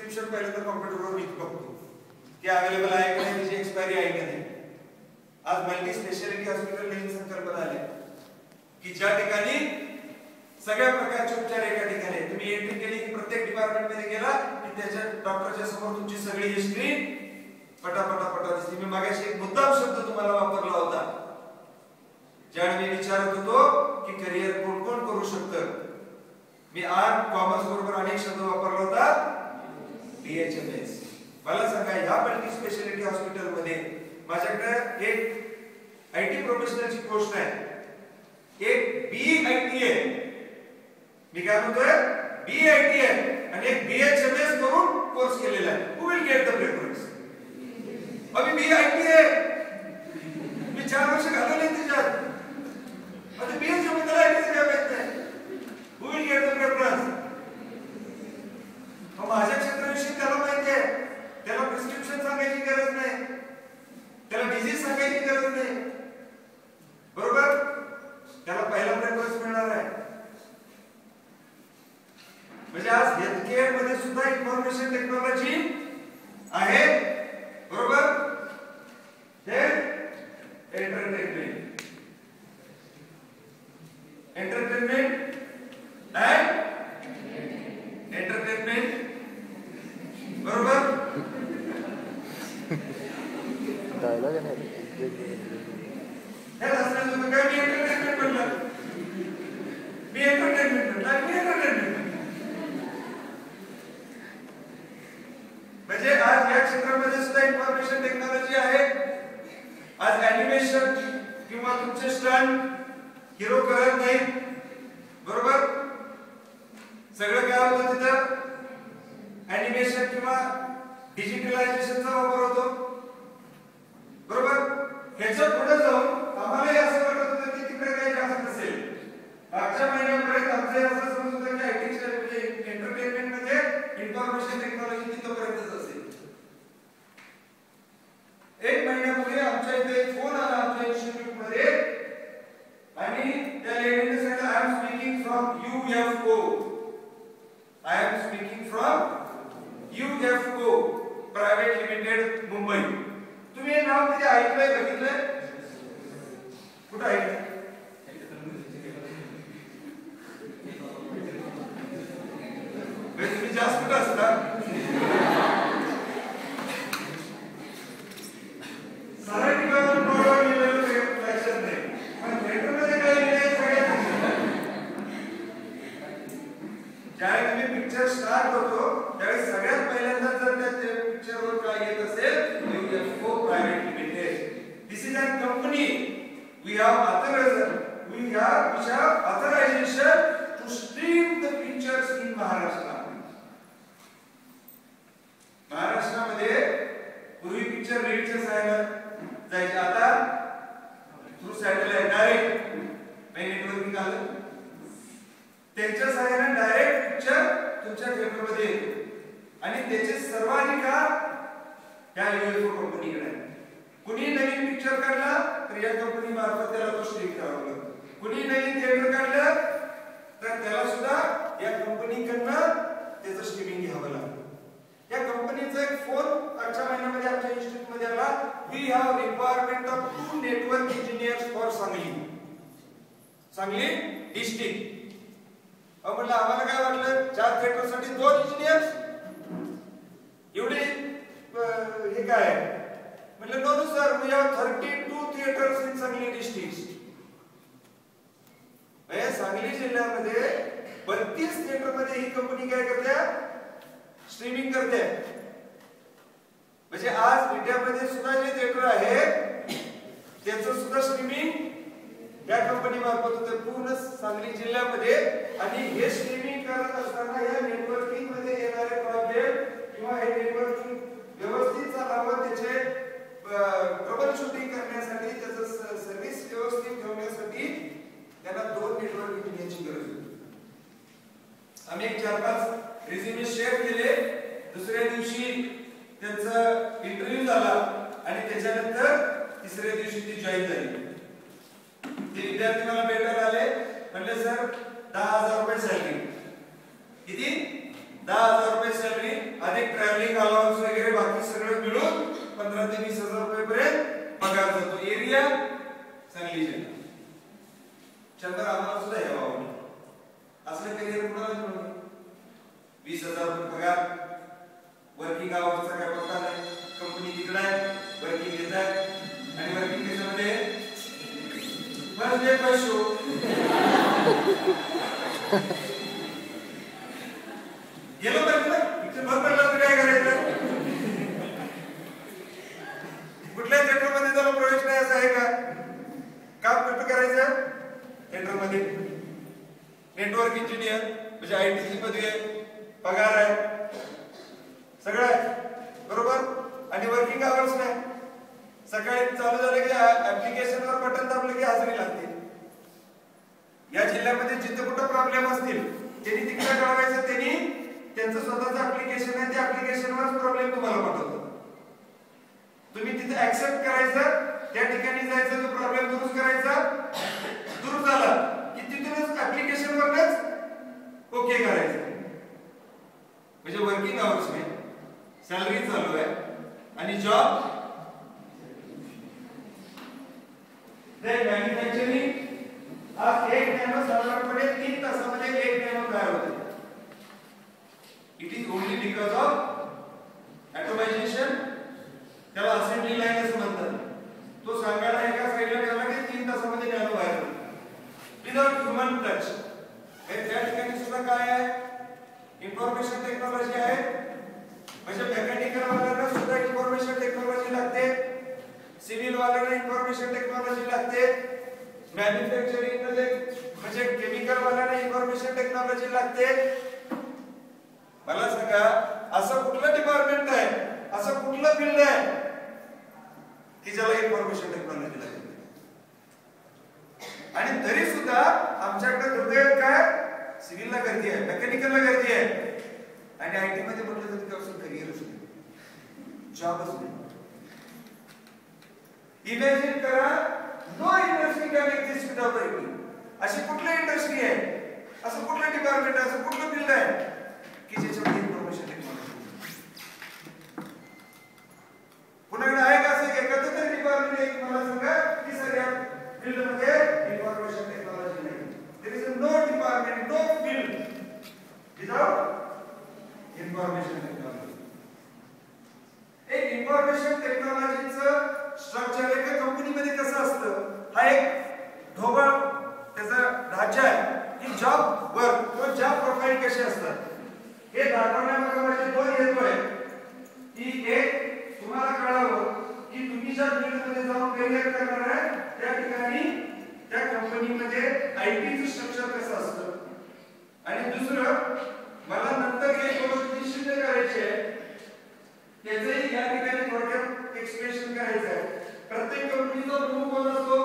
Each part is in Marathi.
प्रिस्क्रिप्शन पहिल्यांदा कॉम्प्युटरवर मी बघतो की अवेलेबल आहे का नाही, त्याची एक्सपायरी आहे का नाही. आज मल्टी स्पेशालिटी हॉस्पिटल नवीन संकल्पना आली की ज्या ठिकाणी सगळ्या प्रकारचे उपचार एका ठिकाणी आहेत. तुम्ही एंट्री केली की प्रत्येक डिपार्टमेंट मध्ये गेला की त्याच्या डॉक्टरच्या समोर तुमची सगळी हिस्ट्री पटापटा दिसते. मी मागाशी एक मुद्दाम शब्द तुम्हाला वापरला होता ज्यावेळी मी विचारत होतो की करिअर कोण कोण करू शकतं. मी आर्ट कॉमर्स बरोबर अनेक शब्द वापरला होता. BHMS. मला सांगा ह्या मल्टी स्पेशालिटी हॉस्पिटल मध्ये माझ्याकडे एक IT प्रोफेशनलची पोस्ट आहे, एक BIT आहे. मी काय म्हणतोय BIT आहे आणि एक BHMS करून कोर्स केलेला आहे. Who will get the preference? अभी BIT आहे, मी 4 वर्ष घालवले त्याच्यात. आता BHMS त्याला ITचं काय माहित नाही. Who will get the preference? माझ्या क्षेत्राविषयी त्याला माहिती आहे, त्याला प्रिस्क्रिप्शन सांगायची गरज नाही, त्याला डिझीज सांगायची गरज नाही, बरोबर. त्याला पहिला प्रेफरन्स मिळणार आहे. म्हणजे आज हेल्थ केअर मध्ये सुद्धा इन्फॉर्मेशन टेक्नॉलॉजी आहे, बरोबर. हे एंटरटेनमेंट अँड एंटरटेनमेंट, बरोबर. डायलॉग आहे हे असं तुम्ही काय मी एंटरटेनमेंट म्हणलं, मी एंटरटेनमेंट म्हणलं, मी एंटरटेनमेंट म्हणजे आज या क्षेत्रामध्ये सुद्धा इन्फॉर्मेशन टेक्नॉलॉजी आहे. आज ॲनिमेशन किंवा तुमचे स्टंट हिरो करत नाही, बरोबर. सगळं काय होतं तिथं ॲनिमेशन किंवा डिजिटलायझेशनचा वापर होतो, बरोबर. ह्याच्या पुढे जाऊन आम्हालाही असं वाटत होतं की तिकडे काही जास्त नसेल. मागच्या महिन्यापर्यंत आमचं असं समज होतं की IT म्हणजे एंटरटेनमेंट म्हणजे इन्फॉर्मेशन टेक्नॉलॉजी तिथपर्यंतच असेल. एक महिन्यापूर्वी आमच्या इथे एक फोन आला आमच्या इन्स्टिट्यूट मध्ये आणि त्या लेडीने सांगितलं I am speaking from UFO. I am speaking from UFO private limited Mumbai. तुम्ही हे नाव कधी ऐकलंय, बघितलंय, कुठं ऐकलंय? तुम्ही जास्त कुठं असता? सारा ठिकाणी बरोबर लिहिलेलं लक्षात नाही, पण थिएटरमध्ये काय लिहिलंय सगळ्यात. ज्यावेळी तुम्ही पिक्चर स्टार्ट होतो त्यावेळी सगळ्यात पहिल्यांदा जर त्या पिक्चरवर काय येत असेल UFO private limited. This is a company. We have authorization to stream the pictures in Maharashtra. महाराष्ट्रामध्ये पूर्वी पिक्चर रेडीच्या सहाय्याने जायचे, आता थ्रू सॅटेलाइट डायरेक्ट नेटवर्किंग आलं, त्यांच्या सहाय्याने डायरेक्ट पिक्चर तुमच्या थिएटरमध्ये येतो आणि त्याचे सर्वाधिकार त्या UFO कंपनीकडे आहे. कुणी नवीन पिक्चर काढला तर या कंपनी मार्फत त्याला तो स्ट्रीम करावा लागतो. कुणी नवीन थिएटर काढलं तर त्याला सुद्धा या कंपनीकडनं त्याचं स्ट्रीमिंग घ्यावं लागतं. या कंपनीचा एक फोन आजच्या महिन्यामध्ये आमच्या इन्स्टिट्यूट मध्ये आला. We have requirement of 2 network engineers for Sangli district. म्हटलं आम्हाला काय वाटलं 4 थिएटरसाठी 2 इंजिनियर्स एवढे हे काय म्हटलं. No sir, we have 32 theatres in Sangli district. Sangli जिल्ह्यामध्ये 32 थिएटर मध्ये ही कंपनी काय करते, स्ट्रीमिंग करते. म्हणजे आज इंडियामध्ये सुद्धा जे थिएटर आहे त्याचं सुद्धा स्ट्रीमिंग या कंपनी मार्फत होते पूर्ण सांगली जिल्ह्यामध्ये. आणि हे स्ट्रीमिंग करत असताना या नेटवर्किंग मध्ये येणारे प्रॉब्लेम किंवा हे नेटवर्किंग व्यवस्थित चालावं, त्याचे ट्रबल शूटिंग करण्यासाठी, त्याचं सर्व्हिस व्यवस्थित ठेवण्यासाठी त्यांना 2 नेटवर्क इंजिनियरची गरज होती. आम्ही 4-5 रिझ्यूमे शेअर केले. दुसऱ्या दिवशी त्यांचा इंटरव्ह्यू झाला आणि त्याच्यानंतर तिसऱ्या दिवशी ती जॉईन झाली. ते विद्यार्थी मला भेटायला आले, म्हणले सर 10,000 रुपये सॅलरी. किती? 10,000 रुपये सॅलरी. आणि ट्रॅव्हलिंग अलाउन्स वगैरे बाकी सगळं मिळून 15 ते 20,000 रुपये पर्यंत पगार जातो. एरिया सांगली जिल्हा. चंद्र आम्हाला सुद्धा यावं असलं करिअर कुणाला मिळून 20,000 रुपये पगार. वर्किंग आवर्सचा काय पत्ता नाही. कंपनी तिकडे आहे, वर्किंग घेत आहे आणि वर्किंग त्याच्यामध्ये फर्स्ट डे फर्स्ट शो. गेलो पाहिजे ना, पिक्चर भर पडला तर काय करायचं? कुठल्या थिएटरमध्ये त्याला प्रवेश नाही असं आहे का? काम कुठं करायचं? थिएटरमध्ये. नेटवर्क इंजिनियर म्हणजे आयटीची पदवी आहे, पगार आहे, सगळं आहे बरोबर. आणि वर्किंग आवर्स नाही. सकाळी चालू झालं की ऍप्लिकेशनवर बटन दाबलं की हजेरी लागते. या जिल्ह्यामध्ये जिथे कुठं प्रॉब्लेम असतील त्यांनी तिकडे कळवायचं. त्यांनी त्यांचं स्वतःचं ऍप्लिकेशन आहे, त्या ऍप्लिकेशनवरच प्रॉब्लेम तुम्हाला पाठवतो. तुम्ही तिथे ऍक्सेप्ट करायचं, त्या ठिकाणी जायचं, तो प्रॉब्लेम दुरुस्त करायचा. दूर झाला की तिथूनच ऍप्लिकेशनवरच ओके करायचं. म्हणजे वर्किंग आवर्स नाही, सॅलरी चालू आहे आणि जॉब मॅन्युफॅक्चरिंग. आज एक नॅनो साधारणपणे 3 तासामध्ये एक नॅनो तयार होते. It is only because of automation. त्याला असेंबली लाईन असं म्हणतात. तो सांगायला एका साईडला ठेवला की 3 तासामध्ये नॅनो बाहेर होतो विदाउट ह्युमन टच. त्या ठिकाणी सुद्धा काय आहे? इन्फॉर्मेशन टेक्नॉलॉजी आहे. म्हणजे मेकॅनिकल वाल्यांना सुद्धा इन्फॉर्मेशन टेक्नॉलॉजी लागते, सिव्हिल वाल्यांना इन्फॉर्मेशन टेक्नॉलॉजी लागते, मॅन्युफॅक्चरिंग मध्ये म्हणजे केमिकल वाल्यांना इन्फॉर्मेशन टेक्नॉलॉजी लागते. मला सांगा असं कुठलं डिपार्टमेंट आहे, असं कुठलं फील्ड आहे की ज्याला इन्फॉर्मेशन टेक्नॉलॉजी लागते? आणि तरी सुद्धा आमच्याकडे दुर्दैव काय? सिव्हिलला गर्दी आहे, मेकॅनिकलला गर्दी आहे आणि आयटी मध्ये म्हटलं तर तिथपासून करिअरच नाही, जॉबच नाही. इमॅजिन करा, know industry can exist without IT. अशी कुठली इंडस्ट्री आहे, असं कुठलं डिपार्टमेंट आहे, असं कुठलं फील्ड आहे की ज्याच्यामध्ये इन्फॉर्मेशन टेक्नॉलॉजी? कुणाकडे आहे का असं एखादं तरी डिपार्टमेंट आहे? मला सांगा की सगळ्या फील्ड मध्ये इन्फॉर्मेशन टेक्नॉलॉजी नाही. There is no department, no field without information technology. एक इन्फॉर्मेशन टेक्नॉलॉजीचं स्ट्रक्चर एका कंपनीमध्ये कसं असतं? हा एक ढोबळ त्याचा ढाचा आहे की जॉब वर्क किंवा जॉब प्रोफाइल कसे असतात हे दाखवण्यामध्ये माझे 2 हेतू आहेत. की एक तुम्हाला कळावं की तुम्ही ज्या फील्डमध्ये जाऊन करिअर करणार आहे त्या ठिकाणी त्या कंपनीमध्ये आयटीचं स्ट्रक्चर कसं असतं. आणि दुसरं मला नंतर एक गोष्ट सिद्ध करायची आहे, त्याचंही या ठिकाणी थोडक्यात एक्सप्लेनेशन करायचं आहे. प्रत्येक कंपनीचा प्रमुख कोण असतो?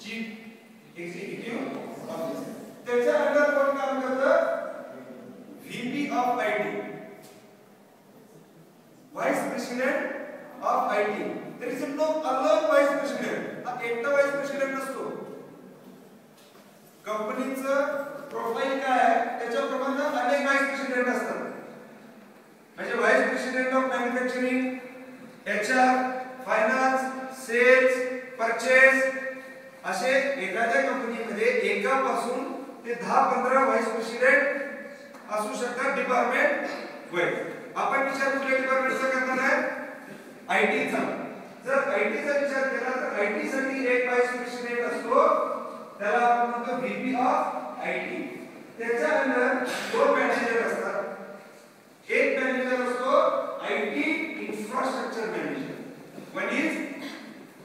Chief executive officer. त्याच्या अंडर कोण काम करतं? VP of IT, vice president of IT. There is no alone vice president. हा एकटा व्हाइस प्रेसिडेंट नसतो. कंपनीचं प्रोफाइल काय आहे त्याच्याप्रमाणे अनेक व्हाइस प्रेसिडेंट असतात. म्हणजे vice president of manufacturing, HR, finance, sales, purchase असे एखाद्या कंपनीमध्ये एकापासून ते 10-15 व्हाइस प्रेसिडेंट असू शकतात डिपार्टमेंट वाईज. आपण विचार कुठल्या डिपार्टमेंटचा करणार आहे? आयटीचा. जर आयटीचा विचार केला तर आयटी साठी एक व्हाइस प्रेसिडेंट असतो, त्याला आपण म्हणतो व्हीपी ऑफ आयटी. त्याच्या अंडर 2 मॅनेजर असतात. एक मॅनेजर असतो IT infrastructure manager. One is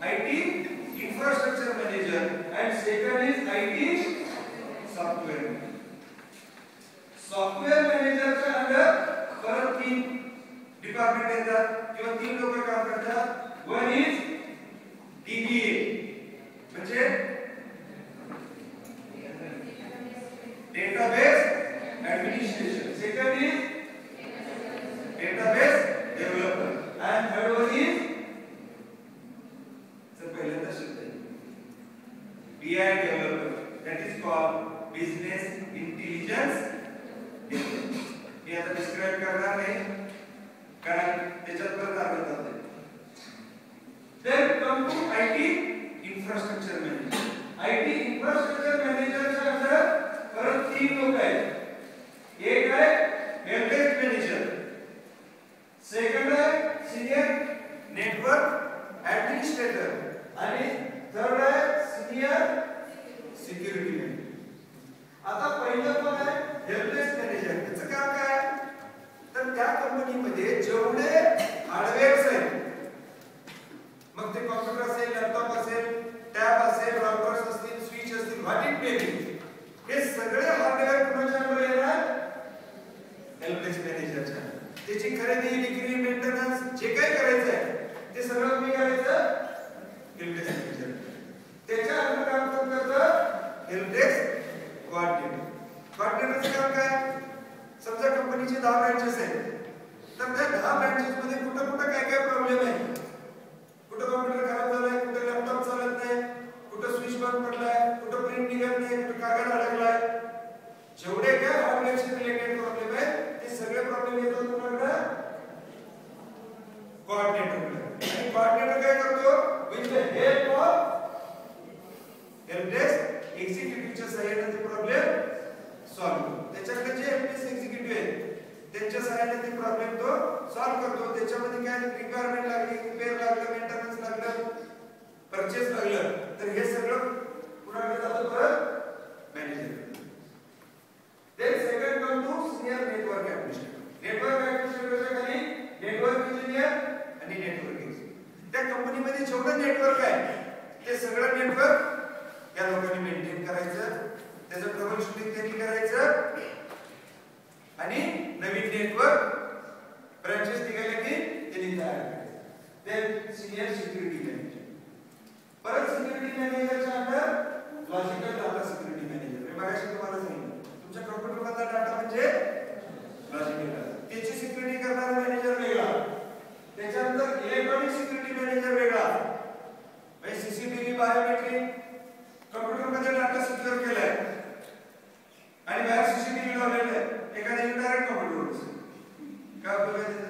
IT infrastructure manager and second is IT software manager. Software मॅनेजरच्या अंडर परत 3 डिपार्टमेंट येतात किंवा 3 लोक काम करतात. वन इज डीबीए म्हणजे database administration. Second is database developer and third one is पहिल्यांदा शब्द आहे BI developer, that is called business intelligence developer. मी आता डिस्क्राइब करणार नाही कारण त्याच्यात परत अर्थ जाते. Then come to IT infrastructure manager. IT infrastructure manager च्या अंदर परत 3 लोक आहेत. एक आहे help desk manager, सेकंड आहे सिनियर नेटवर्क ऍडमिनिस्ट्रेटर आणि थर्ड आहे सिनियर सिक्युरिटी मॅनेजर. आता पहिलं कोण आहे हेल्प डेस्क मॅनेजर. त्याचं काम काय तर त्या कंपनीमध्ये जेवढे हार्डवेअर्स आहेत मग ते कॉम्प्युटर असेल लॅपटॉप असेल टॅब असेल राउटर्स असतील स्विच असतील व्हॉट इट मे बी हे सगळे हार्डवेअर कुणाच्या अंडर येणार हेल्प डेस्क मॅनेजरच्या. त्याची खरेदी विक्री मेंटेनन्स जे काही करायचं आहे ते सगळं तुम्ही करायचं हेल्प डेस्क मॅनेजर. त्याच्या अंडर काम करतं हेल्प डेस्क कोऑर्डिनेटर. कोऑर्डिनेटरचं काम काय समजा कंपनीचे 10 ब्रांचेस आहेत तर त्या 10 ब्रांचेस मध्ये कुठं कुठं काय काय प्रॉब्लेम आहे, कुठं कॉम्प्युटर खराब झालाय, कुठं लॅपटॉप चालत नाही, कुठं स्विच बंद पडलाय, कुठं प्रिंट निघत नाही, कुठं कागद अडकलाय, जेवढे काय हार्डवेअरशी रिलेटेड प्रॉब्लेम आहेत ते सगळे प्रॉब्लेम येतात कुणाकडे कोऑर्डिनेटरकडे. आणि कोऑर्डिनेटर काय करतो with the help of help desk एक्झिक्युटिव्हच्या सहाय्याने ते प्रॉब्लेम सॉल्व्ह करतो. त्याच्याकडे जे हेल्प डेस्क एक्झिक्युटिव्ह आहेत त्यांच्या सहाय्याने ते प्रॉब्लेम तो सॉल्व्ह करतो. त्याच्यामध्ये काय रिक्वायरमेंट लागली, रिपेअर लागलं, मेंटेनन्स लागलं, परचेस लागलं तर हे सगळं कुणाकडे जातं परत manager. Then second come to senior network administrator. Network ऍडमिनिस्ट्रेटरच्या खाली नेटवर्क इंजिनियर आणि नेटवर्क एक्सपर्ट. त्या कंपनीमध्ये जेवढं नेटवर्क आहे ते सगळं नेटवर्क या लोकांनी मेंटेन करायचं, त्याचं ट्रबल शूटिंग त्यांनी करायचं आणि नवीन नेटवर्क ब्रांचेस निघाले की त्यांनी तयार करायचं. Then senior security manager. परत सिक्युरिटी मॅनेजरच्या under logical data security manager. मी मागाशी तुम्हाला सांगितलं तुमच्या कॉम्प्युटर मधला डाटा म्हणजे लॉजिकल डाटा, त्याची सिक्युरिटी करणारा मॅनेजर वेगळा, त्याच्यानंतर इलेक्ट्रॉनिक सिक्युरिटी मॅनेजर वेगळा. म्हणजे सीसीटीव्ही बायोमेट्रिक कॉम्प्युटर मध्ये डाटा सिक्युअर केलाय आणि बाहेर सीसीटीव्ही लावलेला आहे, एखाद्या इनडायरेक्ट कॉम्प्युटर काय बोलायचं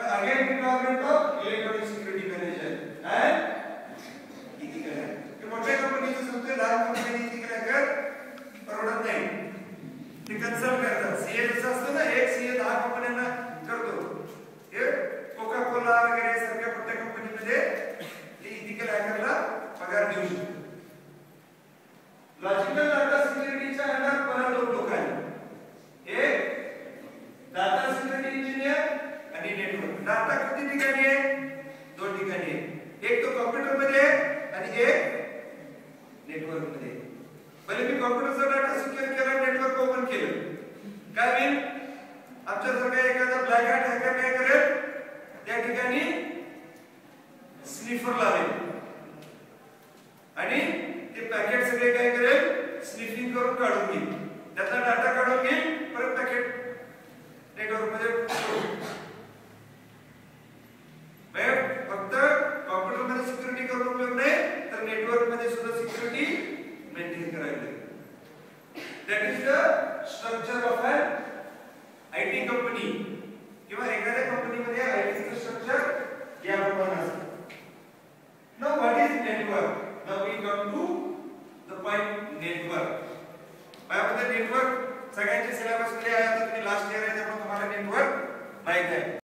again department of electronic security manager and ethical hacker. मोठ्या कंपनीचं सांगतोय लहान कंपनी इथिकल हॅकर परवडत नाही, ते कन्सल्ट करतात. सीए जसं असतं ना एक सीए 10 कंपन्यांना करतो, हे कोका कोला वगैरे सारख्या मोठ्या कंपनीमध्ये इथिकल हॅकरला पगार देऊ शकतो. लॉजिकल डाटा सिक्युरिटीच्या अंडर परत 2 लोक आहेत, एक डाटा सिक्युरिटी इंजिनियर आणि नेटवर्क. डाटा किती ठिकाणी आहे 2 ठिकाणी आहे, एक तो कॉम्प्युटर मध्ये आणि एक नेटवर्क मध्ये. भले मी कॉम्प्युटरचा डाटा सिक्युअर केला नेटवर्क ओपन केलं काय होईल आमच्यासारखा एखादा ब्लॅक हॅट हॅकर काय करेल त्या ठिकाणी स्निफर लावेल आणि ते पॅकेट सगळे काय करेल स्निफिंग करून काढून घेईल, त्यातला डाटा काढून घेईल, परत पॅकेट नेटवर्क मध्ये फक्त कॉम्प्युटर मध्ये सिक्युरिटी करून उपयोग नाही तर नेटवर्क मध्ये सुद्धा सिक्युरिटी मेंटेन करावी लागेल. That is the structure of an IT company किंवा एखाद्या कंपनीमध्ये आयटीचं स्ट्रक्चर या प्रमाणे असतं. Now what is network? Now we come to the point network. माझ्यामध्ये नेटवर्क सगळ्यांच्या सिलेबस मध्ये आहे, आता तुम्ही लास्ट इयर आहे त्यामुळे तुम्हाला नेटवर्क माहित आहे.